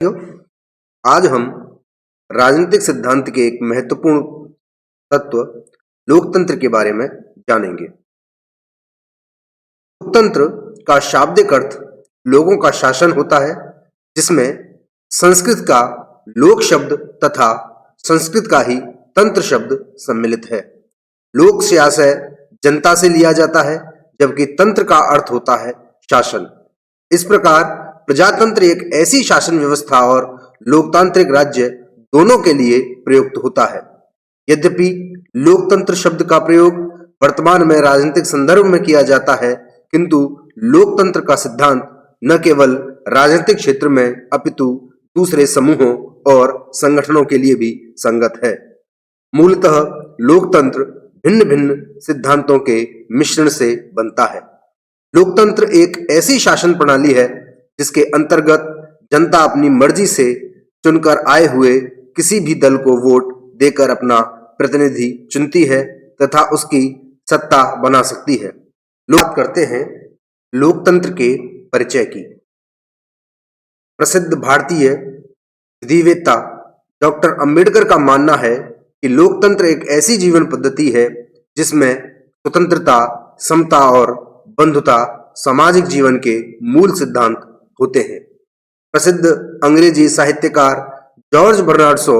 आज हम राजनीतिक सिद्धांत के एक महत्वपूर्ण तत्व लोकतंत्र के बारे में जानेंगे। लोकतंत्र का शाब्दिक अर्थ लोगों का शासन होता है, जिसमें संस्कृत का लोक शब्द तथा संस्कृत का ही तंत्र शब्द सम्मिलित है। लोक से आशय जनता से लिया जाता है, जबकि तंत्र का अर्थ होता है शासन। इस प्रकार प्रजातंत्र एक ऐसी शासन व्यवस्था और लोकतांत्रिक राज्य दोनों के लिए प्रयुक्त होता है। यद्यपि लोकतंत्र शब्द का प्रयोग वर्तमान में राजनीतिक संदर्भ में किया जाता है, किंतु लोकतंत्र का सिद्धांत न केवल राजनीतिक क्षेत्र में अपितु दूसरे समूहों और संगठनों के लिए भी संगत है। मूलतः लोकतंत्र भिन्न भिन्न सिद्धांतों के मिश्रण से बनता है। लोकतंत्र एक ऐसी शासन प्रणाली है जिसके अंतर्गत जनता अपनी मर्जी से चुनकर आए हुए किसी भी दल को वोट देकर अपना प्रतिनिधि चुनती है तथा उसकी सत्ता बना सकती है। बात करते हैं लोकतंत्र के परिचय की। प्रसिद्ध भारतीय विधिवेत्ता डॉक्टर अंबेडकर का मानना है कि लोकतंत्र एक ऐसी जीवन पद्धति है जिसमें स्वतंत्रता, समता और बंधुता सामाजिक जीवन के मूल सिद्धांत होते हैं। प्रसिद्ध अंग्रेजी साहित्यकार जॉर्ज बर्नार्ड शॉ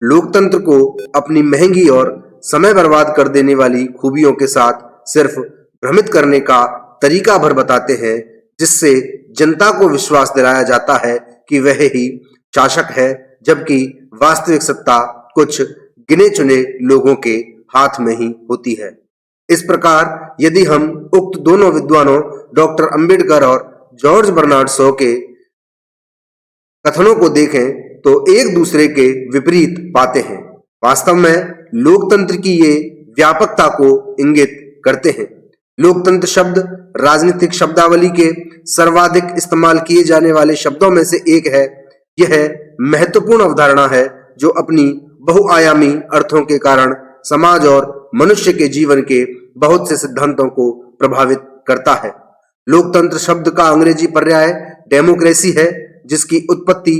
लोकतंत्र को अपनी महंगी और समय बर्बाद कर देने वाली खूबियों के साथ सिर्फ भ्रमित करने का तरीका भर बताते हैं, जिससे जनता को विश्वास दिलाया जाता है कि वह ही शासक है, जबकि वास्तविक सत्ता कुछ गिने चुने लोगों के हाथ में ही होती है। इस प्रकार यदि हम उक्त दोनों विद्वानों डॉक्टर अंबेडकर और जॉर्ज बर्नार्ड शॉ के कथनों को देखें तो एक दूसरे के विपरीत पाते हैं। वास्तव में लोकतंत्र की ये व्यापकता को इंगित करते हैं। लोकतंत्र शब्द राजनीतिक शब्दावली के सर्वाधिक इस्तेमाल किए जाने वाले शब्दों में से एक है। यह महत्वपूर्ण अवधारणा है जो अपनी बहुआयामी अर्थों के कारण समाज और मनुष्य के जीवन के बहुत से सिद्धांतों को प्रभावित करता है। लोकतंत्र शब्द का अंग्रेजी पर्याय डेमोक्रेसी है, जिसकी उत्पत्ति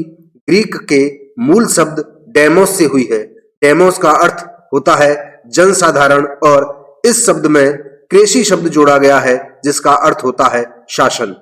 ग्रीक के मूल शब्द डेमोस से हुई है। डेमोस का अर्थ होता है जनसाधारण और इस शब्द में क्रेसी शब्द जोड़ा गया है, जिसका अर्थ होता है शासन।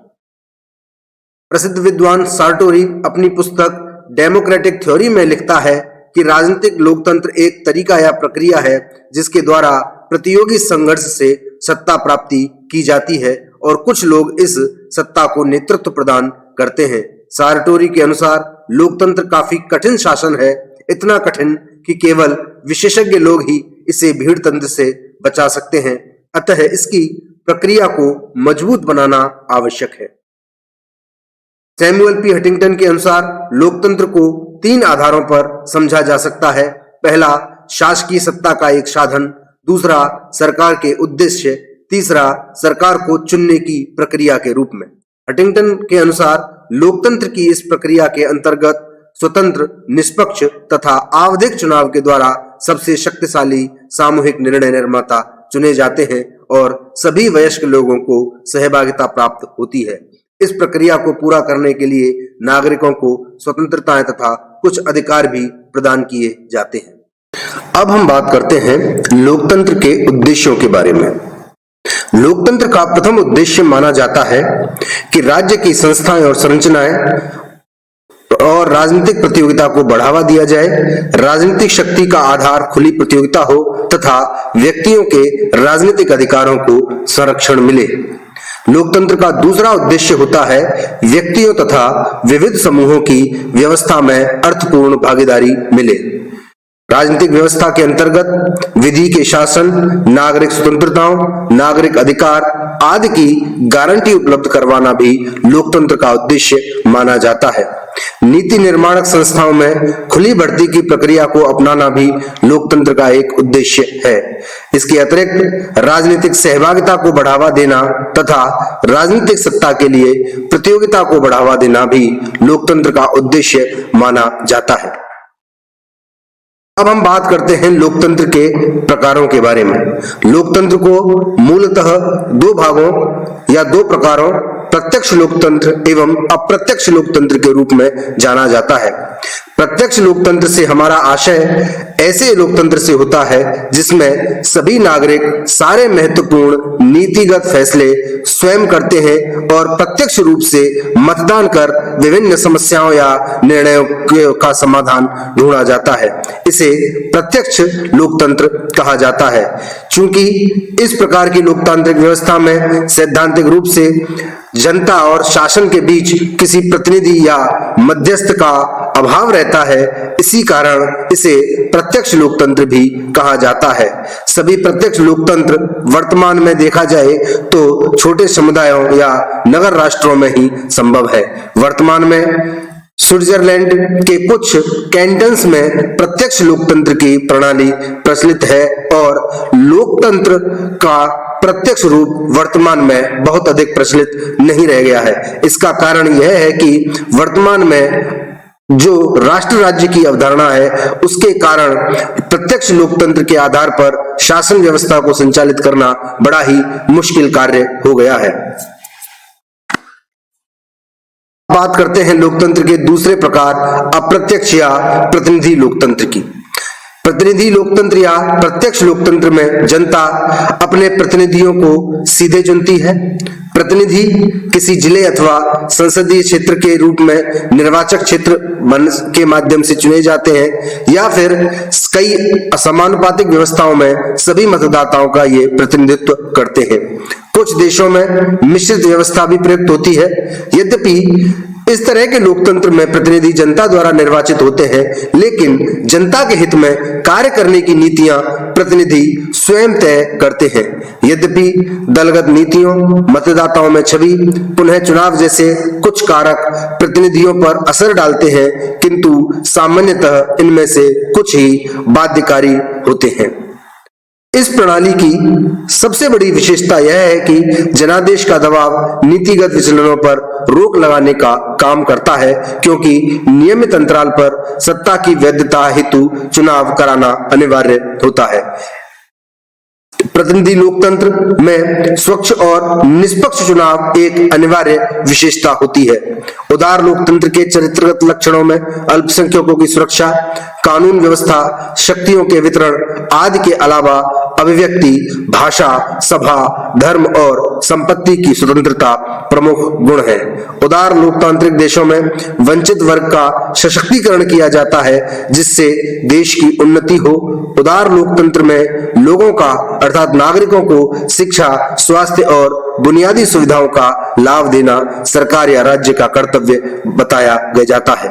प्रसिद्ध विद्वान सार्टोरी अपनी पुस्तक डेमोक्रेटिक थ्योरी में लिखता है कि राजनीतिक लोकतंत्र एक तरीका या प्रक्रिया है जिसके द्वारा प्रतियोगी संघर्ष से सत्ता प्राप्ति की जाती है और कुछ लोग इस सत्ता को नेतृत्व प्रदान करते हैं। सार्टोरी के अनुसार लोकतंत्र काफी कठिन शासन है, इतना कठिन कि केवल विशेषज्ञ लोग ही इसे भीड़ तंत्र से बचा सकते हैं। अतः इसकी प्रक्रिया को मजबूत बनाना आवश्यक है। सैमुअल पी हंटिंगटन के अनुसार लोकतंत्र को 3 आधारों पर समझा जा सकता है। पहला, शासकीय सत्ता का एक साधन। दूसरा, सरकार के उद्देश्य। तीसरा, सरकार को चुनने की प्रक्रिया के रूप में। हंटिंगटन के अनुसार लोकतंत्र की इस प्रक्रिया के अंतर्गत स्वतंत्र, निष्पक्ष तथा आवधिक चुनाव के द्वारा सबसे शक्तिशाली सामूहिक निर्णय निर्माता चुने जाते हैं और सभी वयस्क लोगों को सहभागिता प्राप्त होती है। इस प्रक्रिया को पूरा करने के लिए नागरिकों को स्वतंत्रताएं तथा कुछ अधिकार भी प्रदान किए जाते हैं। अब हम बात करते हैं लोकतंत्र के उद्देश्यों के बारे में। लोकतंत्र का प्रथम उद्देश्य माना जाता है कि राज्य की संस्थाएं और संरचनाएं और राजनीतिक प्रतियोगिता को बढ़ावा दिया जाए, राजनीतिक शक्ति का आधार खुली प्रतियोगिता हो तथा व्यक्तियों के राजनीतिक अधिकारों को संरक्षण मिले। लोकतंत्र का दूसरा उद्देश्य होता है व्यक्तियों तथा विविध समूहों की व्यवस्था में अर्थपूर्ण भागीदारी मिले। राजनीतिक व्यवस्था के अंतर्गत विधि के शासन, नागरिक स्वतंत्रताओं, नागरिक अधिकार आदि की गारंटी उपलब्ध करवाना भी लोकतंत्र का उद्देश्य माना जाता है। नीति निर्माणक संस्थाओं में खुली भर्ती की प्रक्रिया को अपनाना भी लोकतंत्र का एक उद्देश्य है। इसके अतिरिक्त राजनीतिक सहभागिता को बढ़ावा देना तथा राजनीतिक सत्ता के लिए प्रतियोगिता को बढ़ावा देना भी लोकतंत्र का उद्देश्य माना जाता है। अब हम बात करते हैं लोकतंत्र के प्रकारों के बारे में। लोकतंत्र को मूलतः 2 भागों या 2 प्रकारों प्रत्यक्ष लोकतंत्र एवं अप्रत्यक्ष लोकतंत्र के रूप में जाना जाता है। प्रत्यक्ष लोकतंत्र से हमारा आशय ऐसे लोकतंत्र से होता है जिसमें सभी नागरिक सारे महत्वपूर्ण नीतिगत फैसले स्वयं करते हैं और प्रत्यक्ष रूप से मतदान कर विभिन्न समस्याओं या निर्णयों का समाधान ढूंढा जाता है। इसे प्रत्यक्ष लोकतंत्र कहा जाता है। चूंकि इस प्रकार की लोकतांत्रिक व्यवस्था में सैद्धांतिक रूप से जनता और शासन के बीच किसी प्रतिनिधि या मध्यस्थ का अभाव रहता है, इसी कारण इसे प्रत्यक्ष लोकतंत्र भी कहा जाता है। सभी प्रत्यक्ष लोकतंत्र वर्तमान में देखा जाए तो छोटे समुदायों या नगर राष्ट्रों में ही संभव है। वर्तमान में स्विट्जरलैंड के कुछ कैंटन्स में प्रत्यक्ष लोकतंत्र की प्रणाली प्रचलित है और लोकतंत्र का प्रत्यक्ष रूप वर्तमान में बहुत अधिक प्रचलित नहीं रह गया है। इसका कारण यह है कि वर्तमान में जो राष्ट्र राज्य की अवधारणा है उसके कारण प्रत्यक्ष लोकतंत्र के आधार पर शासन व्यवस्था को संचालित करना बड़ा ही मुश्किल कार्य हो गया है। बात करते हैं लोकतंत्र के दूसरे प्रकार अप्रत्यक्ष या प्रतिनिधि लोकतंत्र की। प्रतिनिधि लोकतंत्र या प्रत्यक्ष लोकतंत्र में जनता अपने प्रतिनिधियों को सीधे चुनती है। प्रतिनिधि किसी जिले अथवा संसदीय क्षेत्र के रूप में निर्वाचक क्षेत्र के माध्यम से चुने जाते हैं या फिर कई असमानुपातिक व्यवस्थाओं में सभी मतदाताओं का ये प्रतिनिधित्व करते हैं। कुछ देशों में मिश्रित व्यवस्था भी प्रयुक्त होती है। यद्यपि इस तरह के लोकतंत्र में प्रतिनिधि जनता द्वारा निर्वाचित होते हैं, लेकिन जनता के हित में कार्य करने की नीतियां प्रतिनिधि स्वयं तय करते हैं। यद्यपि दलगत नीतियों, मतदाताओं में छवि, पुनः चुनाव जैसे कुछ कारक प्रतिनिधियों पर असर डालते हैं, किंतु सामान्यतः इनमें से कुछ ही बाध्यकारी होते हैं। इस प्रणाली की सबसे बड़ी विशेषता यह है कि जनादेश का दबाव नीतिगत विचलनों पर रोक लगाने का काम करता है, क्योंकि नियमित अंतराल पर सत्ता की वैधता हेतु चुनाव कराना अनिवार्य होता है। प्रतिनिधि लोकतंत्र में स्वच्छ और निष्पक्ष चुनाव एक अनिवार्य विशेषता होती है। उदार लोकतंत्र के चरित्रगत लक्षणों में अल्पसंख्यकों की सुरक्षा, कानून व्यवस्था, शक्तियों के वितरण आदि के अलावा अभिव्यक्ति, भाषा, सभा, धर्म और संपत्ति की स्वतंत्रता प्रमुख गुण है। उदार लोकतांत्रिक देशों में वंचित वर्ग का सशक्तिकरण किया जाता है, जिससे देश की उन्नति हो। उदार लोकतंत्र में लोगों का अर्थात नागरिकों को शिक्षा, स्वास्थ्य और बुनियादी सुविधाओं का लाभ देना सरकार या राज्य का कर्तव्य बताया जाता है।